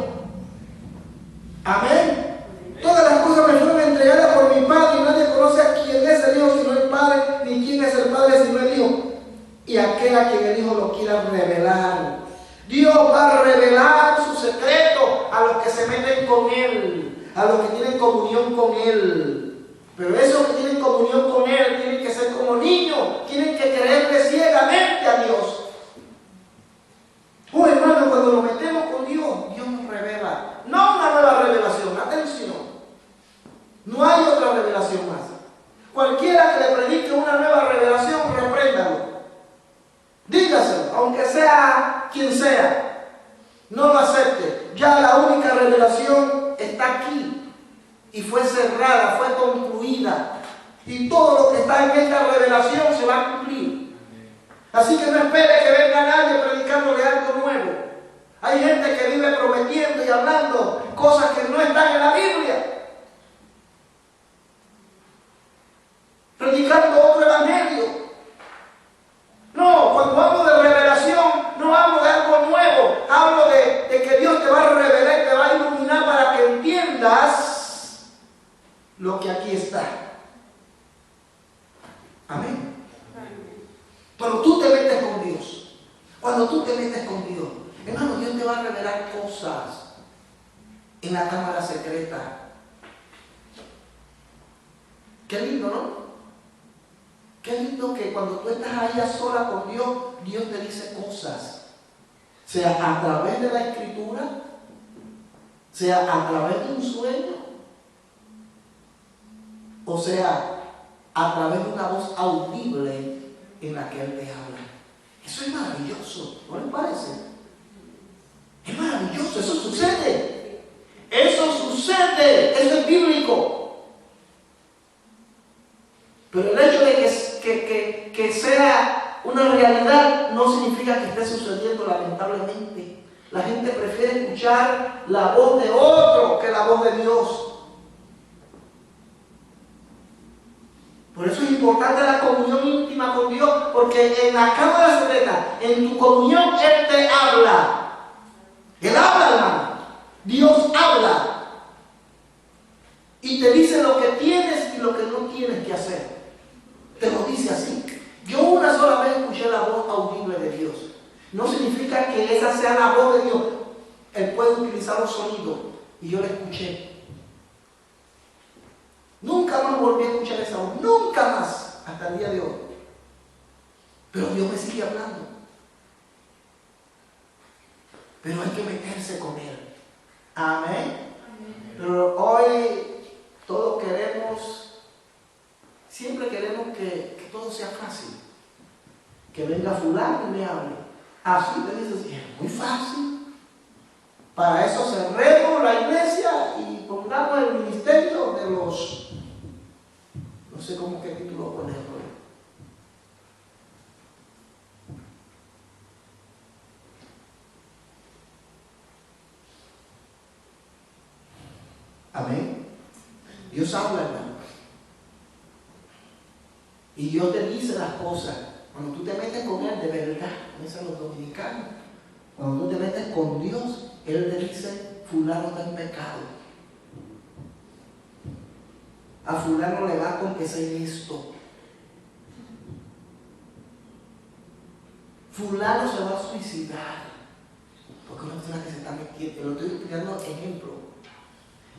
Amén. Todas las cosas me fueron entregadas por mi Padre y nadie conoce a quién es el Hijo sino el Padre, ni quién es el Padre sino el Hijo, y aquel a quien el Hijo lo quiera revelar. Dios va a revelar su secreto a los que se meten con Él, a los que tienen comunión con Él. Pero esos que tienen comunión con Él tienen que ser como niños, tienen que creerle ciegamente a Dios. quien sea, no lo acepte. Ya la única revelación está aquí y fue cerrada, fue concluida. Y todo lo que está en esta revelación se va a cumplir. Así que no espere que venga nadie predicándole algo nuevo. Hay gente que vive prometiendo y hablando cosas que no están en la Biblia. Predicando otro evangelio. No, cuando hablo de revelación, no hablo de algo nuevo. Hablo de que Dios te va a revelar, te va a iluminar para que entiendas lo que aquí está. Amén. Cuando tú te metes con Dios, hermano, Dios te va a revelar cosas en la cámara secreta. Qué lindo, ¿no? Qué lindo que cuando tú estás ahí a sola con Dios, Dios te dice cosas. Sea a través de la escritura, sea a través de un sueño, o sea a través de una voz audible en la que Él te habla. Eso es maravilloso, ¿no les parece? Es maravilloso, eso sucede. Eso sucede, eso es bíblico. Pero el hecho de que sea una realidad no significa que esté sucediendo, lamentablemente. La gente prefiere escuchar la voz de otro que la voz de Dios. Por eso es importante la comunión íntima con Dios, porque en la cámara secreta, en tu comunión, Él te habla. Él habla, hermano. Dios habla. Y te dice lo que tienes y lo que no tienes que hacer. Te lo dice así. Yo una sola vez escuché la voz audible de Dios. No significa que esa sea la voz de Dios. Él puede utilizar un sonido y yo la escuché. Nunca más volví a escuchar esa voz, nunca más, hasta el día de hoy. Pero Dios me sigue hablando. Pero hay que meterse con Él. Amén. Pero hoy todos siempre queremos que todo sea fácil. Que venga fulano y me hable. Así te dices, es muy fácil. Para eso cerremos la iglesia y pongamos el ministerio de los... No sé cómo qué título ponerlo. Amén. Dios habla, hermano. Y Dios te dice las cosas. Cuando tú te metes con Él, de verdad, como dicen los dominicanos, cuando tú te metes con Dios, Él te dice, fulano está en pecado. A fulano le va a acontecer esto. Fulano se va a suicidar. Porque una persona que se está metiendo, lo estoy explicando ejemplo.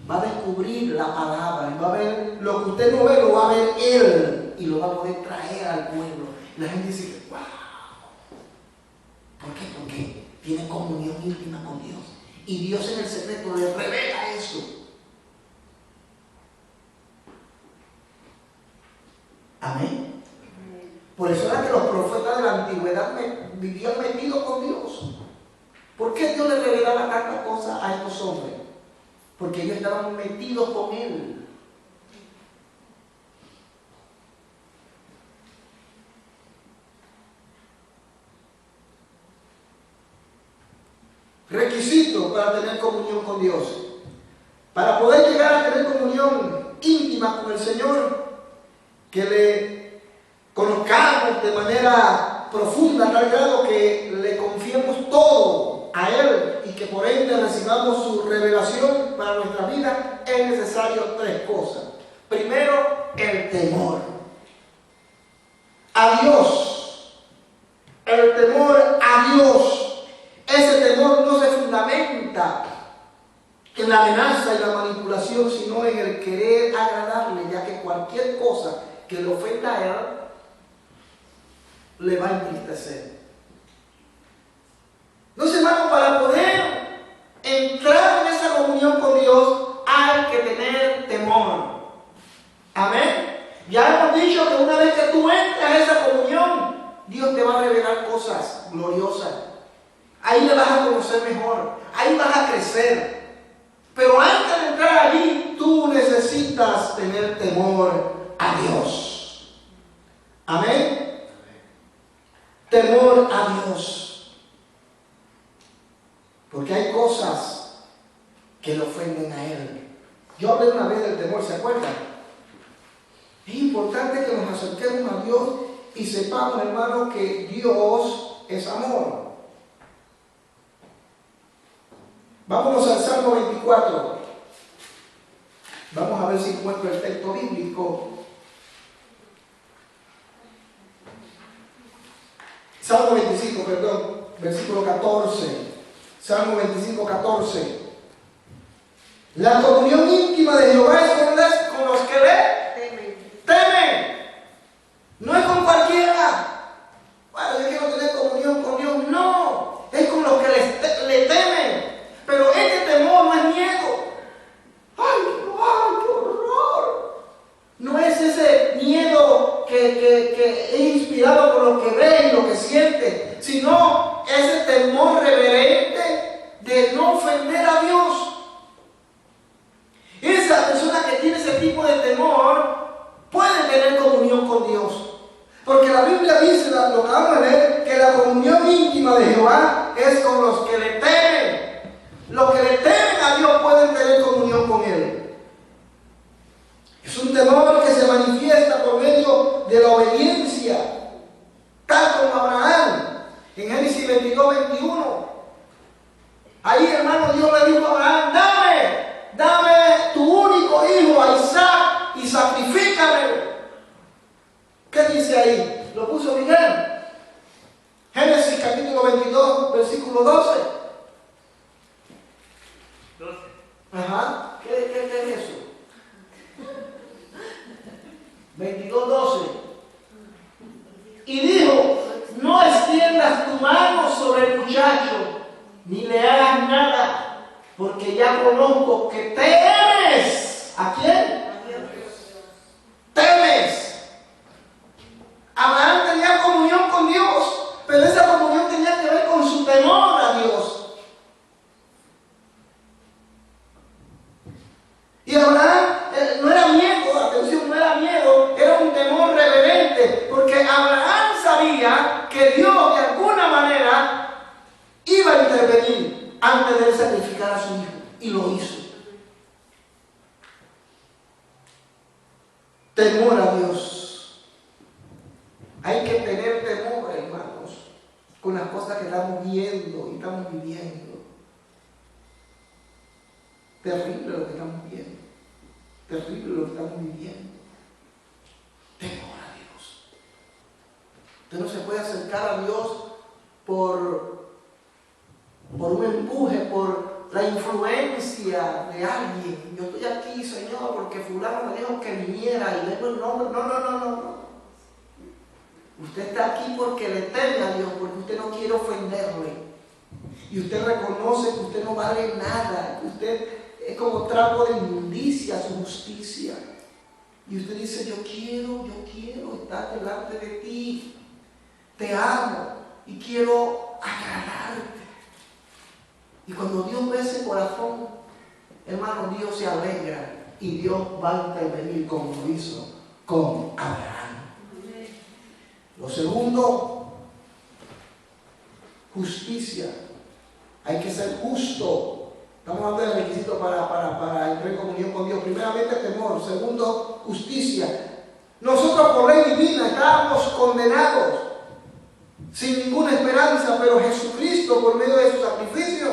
Va a descubrir la palabra, y va a ver lo que usted no ve, lo va a ver Él y lo va a poder traer al pueblo. Y la gente dice, wow. ¿Por qué? Porque tiene comunión íntima con Dios. Y Dios en el secreto le revela eso. Amén. Por eso era que los profetas de la antigüedad vivían metidos con Dios. ¿Por qué Dios le revelaba tantas cosas a estos hombres? Porque ellos estaban metidos con Él. Requisito para tener comunión con Dios. Para poder llegar a tener comunión íntima con el Señor, que le conozcamos de manera profunda, a tal grado que le confiemos todo a Él y que por ende recibamos su revelación para nuestra vida, es necesario tres cosas. Primero, el temor a Dios. El temor a Dios. Ese temor no se fundamenta en la amenaza y la manipulación, sino en el querer agradarle, ya que cualquier cosa que le ofenda a Él le va a entristecer. Entonces, hermano, para poder entrar en esa comunión con Dios hay que tener temor. Amén. Ya hemos dicho que una vez que tú entras a esa comunión, Dios te va a revelar cosas gloriosas. Ahí le vas a conocer mejor, ahí vas a crecer. Pero antes de entrar allí, tú necesitas tener temor a Dios. Amén. Temor a Dios. Porque hay cosas que le ofenden a Él. Yo hablé una vez del temor, ¿se acuerdan? Es importante que nos acerquemos a Dios y sepamos, hermano, que Dios es amor. Vámonos al Salmo 24. Vamos a ver si encuentro el texto bíblico. Salmo 25, perdón, versículo 14. Salmo 25, 14. La comunión íntima de Jehová es con los que le temen. No es con cualquiera. Bueno, yo quiero tener comunión con Dios. No, es con los que le temen. Pero este temor no es miedo. ¡Ay, qué horror! No es ese miedo que es inspirado por lo que ve y lo que siente, sino ese temor reverente de no ofender a Dios. Esa persona que tiene ese tipo de temor puede tener comunión con Dios. Porque la Biblia dice, lo que vamos a leer, que la comunión íntima de Jehová es con los que le temen. Los que le temen a Dios pueden tener comunión con Él. Es un temor que se manifiesta por medio de la obediencia, tal como Abraham, en Génesis 22, 21. Ahí, hermano, Dios le dijo a Abraham: dame tu único hijo, a Isaac, y sacrifícamelo. ¿Qué dice ahí? Lo puso Miguel. Génesis capítulo 22, versículo 12. Ajá. ¿Qué es eso? 22:12. Y dijo: no extiendas tu mano sobre el muchacho, ni le hagas nada, porque ya conozco que temes. ¿A quién? Temes. Abraham tenía comunión con Dios, pero esa comunión tenía que ver con su temor a Dios. Y Abraham no era miedo, atención, no era miedo, era un temor reverente, porque Abraham sabía que Dios de alguna manera iba a intervenir antes de sacrificar a su hijo, y lo hizo. Temor a Dios. Hay que tener temor, hermanos, con las cosas que estamos viendo y estamos viviendo. Terrible lo que estamos viendo. Terrible lo que estamos viviendo. Temor a Dios. Usted no se puede acercar a Dios por un empuje, por la influencia de alguien. Yo estoy aquí, Señor, porque fulano me dijo que viniera y vengo el nombre. No. Usted está aquí porque le teme a Dios, porque usted no quiere ofenderle. Y usted reconoce que usted no vale nada, que usted es como trapo de inmundicia a su justicia. Y usted dice: yo quiero estar delante de ti. Te amo y quiero agradarte. Y cuando Dios ve ese corazón, hermano, Dios se alegra y Dios va a intervenir como lo hizo con Abraham. Lo segundo, justicia. Hay que ser justo. Estamos hablando de requisitos para entrar en comunión con Dios. Primeramente, temor. Segundo, justicia. Nosotros por ley divina estábamos condenados sin ninguna esperanza, pero Jesucristo, por medio de su sacrificio,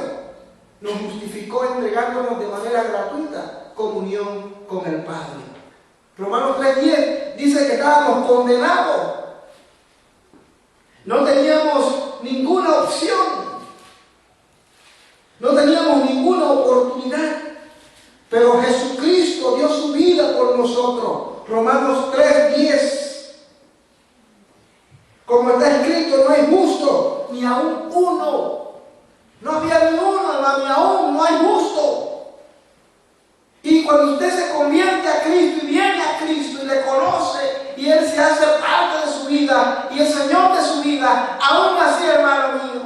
nos justificó entregándonos de manera gratuita comunión con el Padre. Romanos 3:10 dice que estábamos condenados. No teníamos ninguna opción. No teníamos ninguna oportunidad. Pero Jesucristo dio su vida por nosotros. Romanos 3:10. Como está escrito: no hay justo, ni aún uno. No había ni uno, hermano, ni aún no hay justo. Y cuando usted se convierte a Cristo y viene a Cristo y le conoce, y Él se hace parte de su vida y el Señor de su vida, aún así, hermano mío,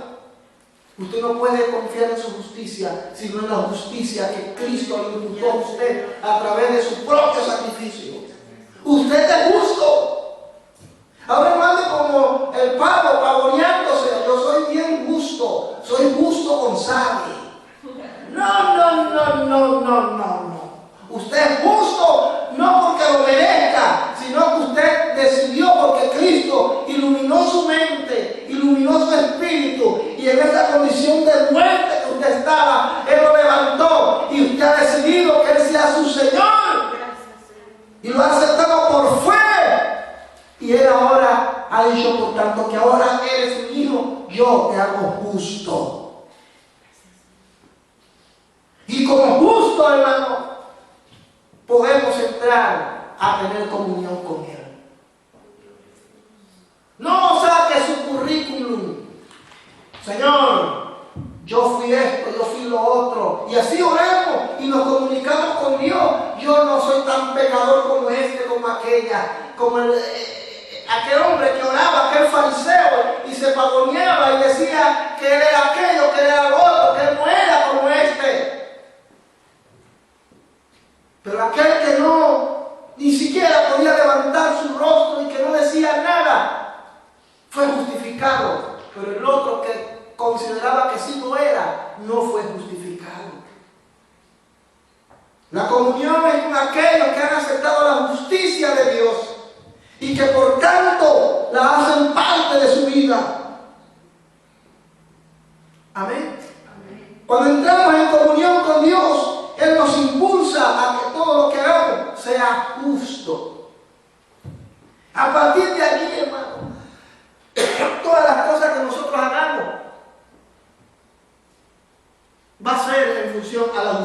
Usted no puede confiar en su justicia, sino en la justicia que Cristo le imputó a usted a través de su propio sacrificio. Usted es justo. Ahora no ande como el pavo pavoneándose. Yo soy bien justo. Soy justo González. No. Usted es justo no porque lo merezca, sino que usted decidió porque Cristo iluminó su mente, iluminó su espíritu, y en esa condición de muerte que usted estaba, Él lo levantó y usted ha decidido que Él sea su Señor y lo ha aceptado por fe. Y Él ahora ha dicho, por tanto, que ahora eres mi hijo, yo te hago justo. Y como justo, hermano, podemos entrar a tener comunión con Él. No saque su currículum. Señor, yo fui esto, yo fui lo otro. Y así oramos y nos comunicamos con Dios. Yo no soy tan pecador como este, como aquella, como aquel hombre que oraba, aquel fariseo, y se pavoneaba y decía que él era aquello, que él era lo otro, que él no era como este. Pero aquel que ni siquiera podía levantar su rostro y que no decía nada, fue justificado. Pero el otro que consideraba que sí lo era, no fue justificado. La comunión es con aquellos que han aceptado la justicia de Dios y que por tanto la hacen parte de su vida. Amén. Cuando entramos en comunión con Dios, Él nos impulsa a que todo lo que hagamos sea justo. A partir de aquí, hermano, todas las cosas que nosotros hagamos va a ser en función a la justicia.